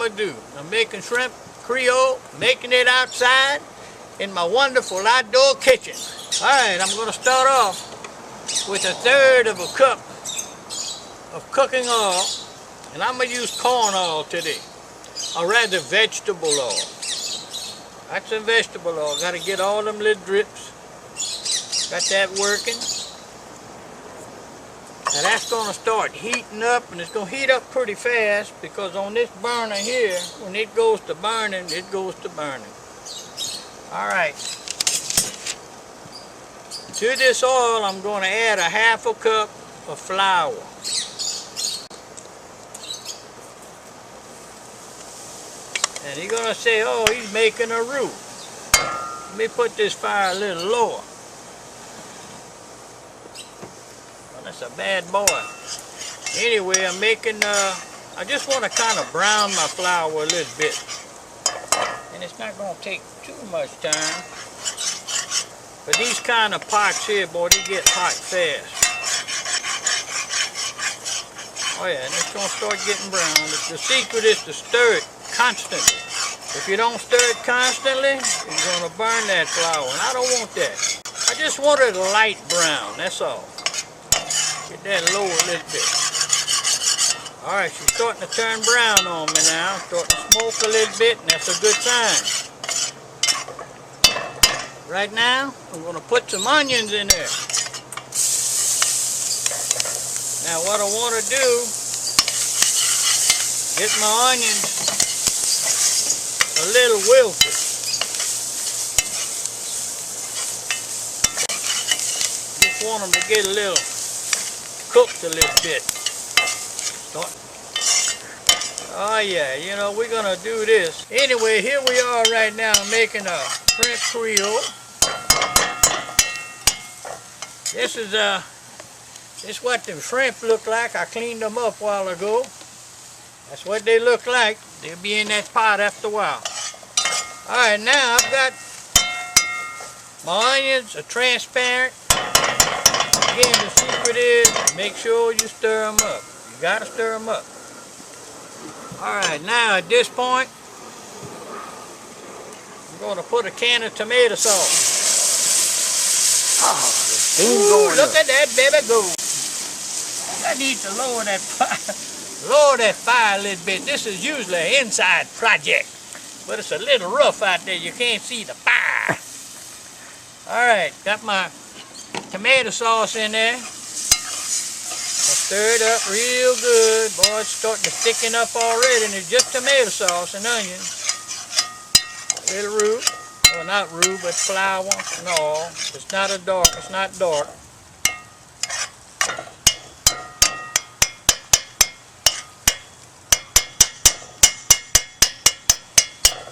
going to do. I'm making shrimp Creole, making it outside in my wonderful outdoor kitchen. Alright, I'm going to start off with 1/3 of a cup of cooking oil, and I'm going to use corn oil today, or rather vegetable oil. That's some vegetable oil. Got to get all them little drips. Got that working. Now that's going to start heating up, and it's going to heat up pretty fast because on this burner here, when it goes to burning, it goes to burning. Alright. To this oil, I'm going to add 1/2 cup of flour. And you're going to say, oh, he's making a roux. Let me put this fire a little lower. Well, that's a bad boy. Anyway, I'm making, I just want to kind of brown my flour a little bit. And it's not going to take too much time. But these kind of pots here, boy, they get hot fast. Oh yeah, and it's going to start getting brown. The secret is to stir it constantly. If you don't stir it constantly, it's going to burn that flour, and I don't want that. I just want it a light brown, that's all. Get that lower a little bit. Alright, she's starting to turn brown on me now. Starting to smoke a little bit, and that's a good sign. Right now, I'm going to put some onions in there. Now what I want to do, get my onions a little wilted. Just want them to get a little cooked a little bit. Oh yeah, you know, we're gonna do this. Anyway, here we are right now making a shrimp Creole. This is what the shrimp look like. I cleaned them up a while ago. That's what they look like. They'll be in that pot after a while. Alright, now I've got my onions are transparent. Again, the secret is make sure you stir them up. You gotta stir them up. Alright, now at this point, I'm going to put a can of tomato sauce. Oh, the steam going look up. at that baby go. I need to lower that fire. Lower that fire a little bit. This is usually an inside project, but it's a little rough out there. You can't see the fire. Alright, got my tomato sauce in there. Stir it up real good. Boy, it's starting to thicken up already, and it's just tomato sauce and onions. A little roux. Well, not roux, but flour. No, it's not dark. It's not dark.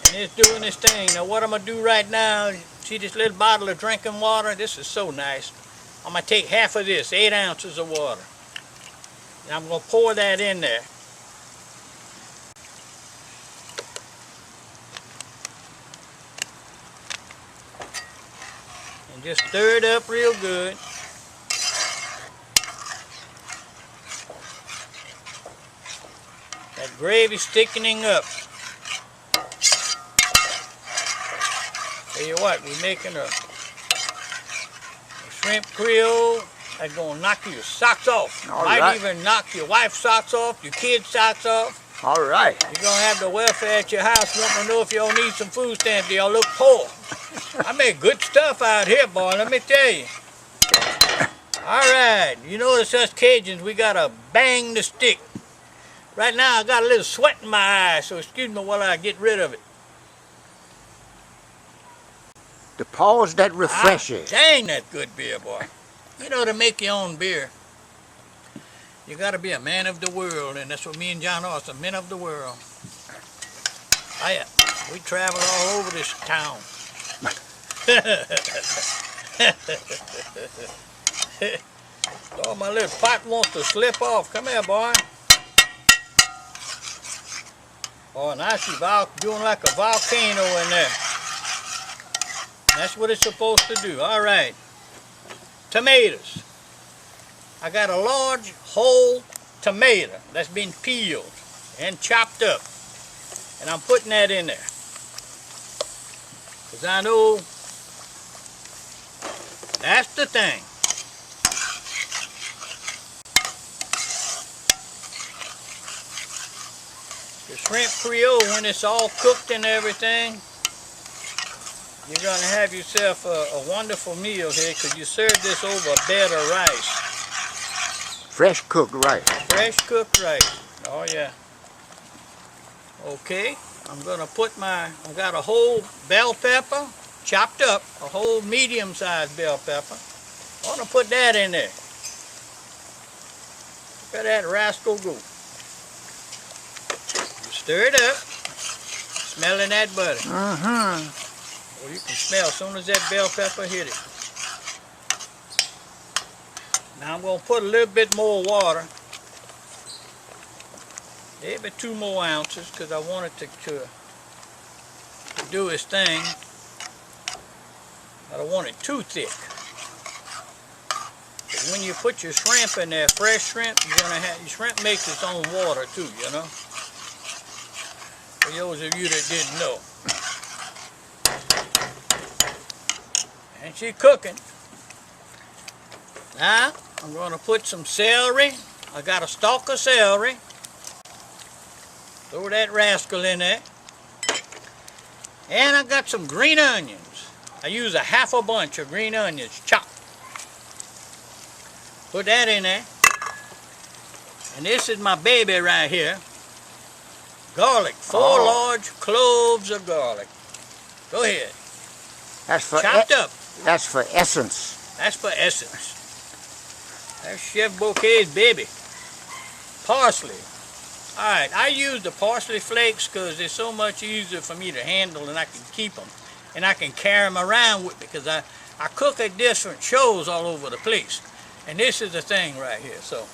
And it's doing this thing. Now, what I'm going to do right now, see this little bottle of drinking water? This is so nice. I'm going to take half of this, 8 ounces of water. And I'm going to pour that in there. And just stir it up real good. That gravy's thickening up. Tell you what, we're making a shrimp Creole. That's going to knock your socks off. Might even knock your wife's socks off, your kids' socks off. All right. You're going to have the welfare at your house wanting to know if y'all need some food stamps. Do y'all look poor? I make good stuff out here, boy, let me tell you. All right, you notice us Cajuns, we got to bang the stick. Right now, I got a little sweat in my eye, so excuse me while I get rid of it. The pause that refreshes. Dang, that good beer, boy. You know, to make your own beer, you got to be a man of the world, and that's what me and John are, some men of the world. Oh yeah, we travel all over this town. Oh, my little pot wants to slip off. Come here, boy. Oh, now she's doing like a volcano in there. That's what it's supposed to do. All right. Tomatoes. I got a large whole tomato that's been peeled and chopped up. And I'm putting that in there. Because I know that's the thing. The shrimp Creole, when it's all cooked and everything, you're going to have yourself a wonderful meal here, because you serve this over a bed of rice. Fresh cooked rice. Fresh cooked rice. Oh yeah. Okay, I'm going to put I got a whole bell pepper, chopped up, a whole medium-sized bell pepper. I want to put that in there. Look at that rascal go. Stir it up. Smelling that butter. Well, you can smell as soon as that bell pepper hit it. Now I'm going to put a little bit more water. Maybe 2 more ounces, because I want it to do its thing. I don't want it too thick. But when you put your shrimp in there, fresh shrimp, you're gonna have your shrimp makes its own water too, you know. For those of you that didn't know. And she's cooking. Now I'm going to put some celery. I got a stalk of celery. Throw that rascal in there. And I got some green onions. I use a half a bunch of green onions chopped. Put that in there. And this is my baby right here. Garlic. 4 large cloves of garlic. Go ahead. That's for chopped up. That's for essence. That's for essence. That's Chef Bourque's baby. Parsley. Alright, I use the parsley flakes because they're so much easier for me to handle, and I can keep them. And I can carry them around with me, because I cook at different shows all over the place. And this is the thing right here. So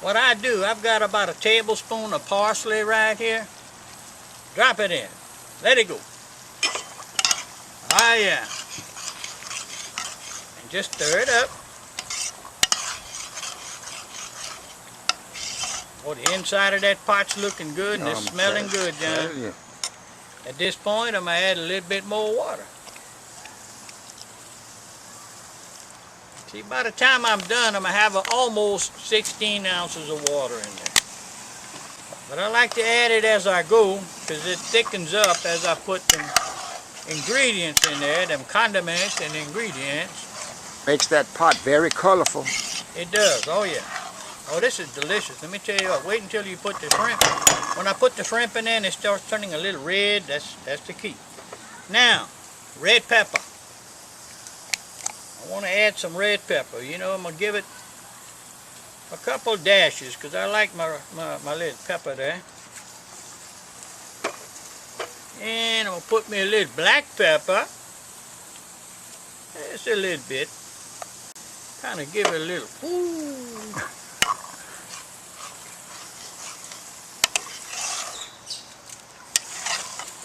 what I do, I've got about a tablespoon of parsley right here. Drop it in. Let it go. Ah, yeah. And just stir it up. Oh, the inside of that pot's looking good, and it's smelling good, John. Yeah. At this point, I'm going to add a little bit more water. See, by the time I'm done, I'm going to have almost 16 ounces of water in there. But I like to add it as I go, because it thickens up as I put them ingredients in there, them condiments and ingredients. Makes that pot very colorful. It does, oh yeah. Oh, this is delicious. Let me tell you what, wait until you put the shrimp. When I put the shrimp in there and it starts turning a little red, that's the key. Now, red pepper. I want to add some red pepper. You know, I'm going to give it a couple dashes, because I like my little pepper there. And I'm going to put me a little black pepper. Just a little bit. Kind of give it a little, ooh.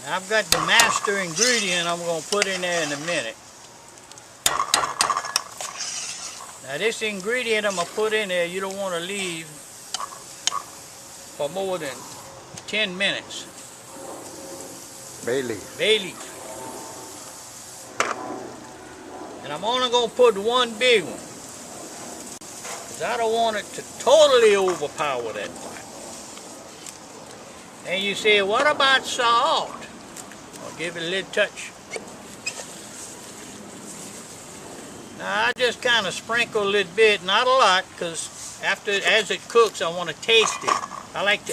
Now I've got the master ingredient I'm going to put in there in a minute. Now this ingredient I'm going to put in there, you don't want to leave for more than 10 minutes. Bay leaf. Bay leaf. And I'm only going to put one big one, because I don't want it to totally overpower that pot. And you say, what about salt? I'll give it a little touch. Now I just kind of sprinkle a little bit, not a lot, because as it cooks, I want to taste it. I like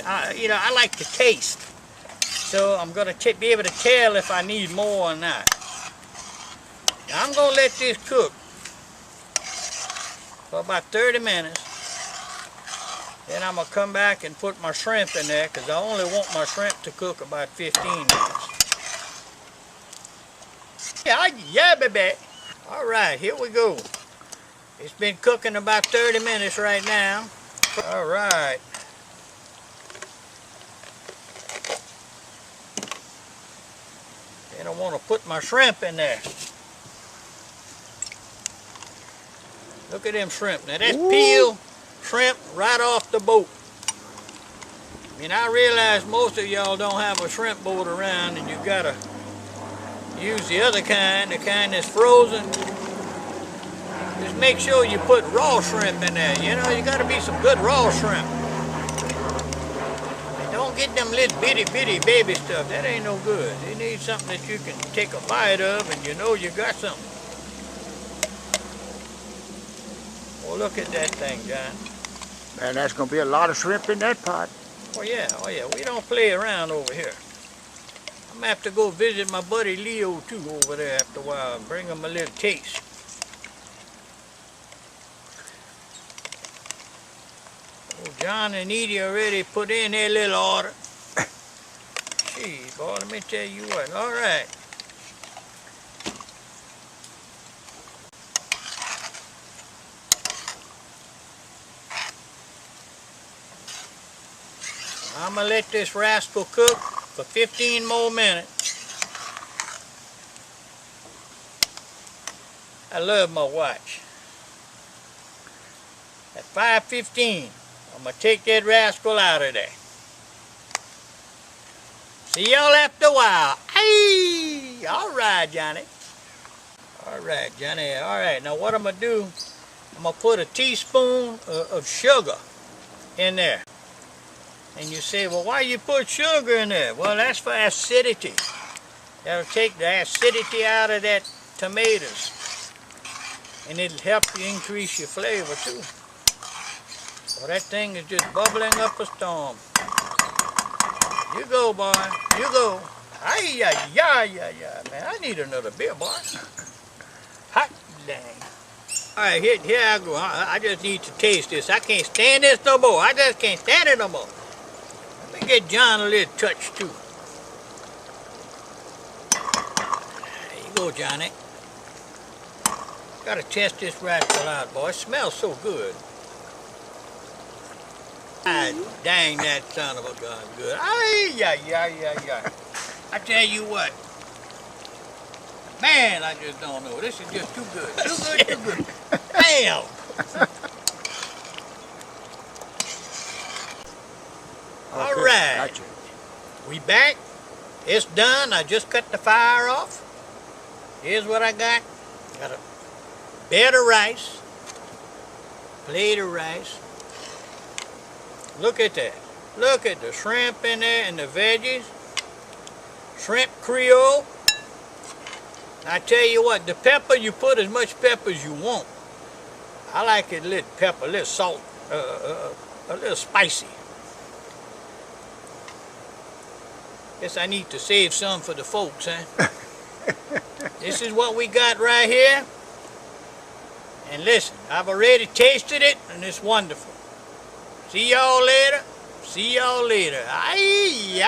to taste. So I'm going to be able to tell if I need more or not. Now I'm going to let this cook for about 30 minutes. Then I'm going to come back and put my shrimp in there, because I only want my shrimp to cook about 15 minutes. Yeah, baby. All right, here we go. It's been cooking about 30 minutes right now. All right. Then I want to put my shrimp in there. Look at them shrimp. Now that's peeled shrimp right off the boat. I mean, I realize most of y'all don't have a shrimp boat around and you gotta use the other kind, the kind that's frozen. Just make sure you put raw shrimp in there. You know, you gotta be some good raw shrimp. And don't get them little bitty baby stuff. That ain't no good. You need something that you can take a bite of and you know you got something. Well, look at that thing, John. Man, that's going to be a lot of shrimp in that pot. Oh yeah, we don't play around over here. I'm gonna have to go visit my buddy Leo too over there after a while and bring him a little taste. Oh, John and Edie already put in their little order. Gee, boy, let me tell you what. All right. I'm going to let this rascal cook for 15 more minutes. I love my watch. At 5:15, I'm going to take that rascal out of there. See y'all after a while. Hey! All right, Johnny. All right, Johnny. All right, now what I'm going to do, I'm going to put a teaspoon of sugar in there. And you say, well, why you put sugar in there? Well, that's for acidity. That'll take the acidity out of that tomatoes. And it'll help you increase your flavor too. Well, that thing is just bubbling up a storm. You go, boy. You go. Ay, man. I need another beer, boy. Hot dang. All right, here I go. I just need to taste this. I can't stand this no more. I just can't stand it no more. Let me get John a little touch too. There you go, Johnny. Gotta test this rascal out, boy. It smells so good. Ah, dang, that son of a gun good. Ay. I tell you what. Man, I just don't know. This is just too good. Too good. Bam! All right, gotcha. We back. It's done. I just cut the fire off. Here's what I got. Got a bed of rice, plate of rice. Look at that. Look at the shrimp in there and the veggies. Shrimp Creole. I tell you what, the pepper, you put as much pepper as you want. I like it a little pepper, a little salt, a little spicy. Guess I need to save some for the folks, huh? This is what we got right here. And listen, I've already tasted it, and it's wonderful. See y'all later. See y'all later. Ay,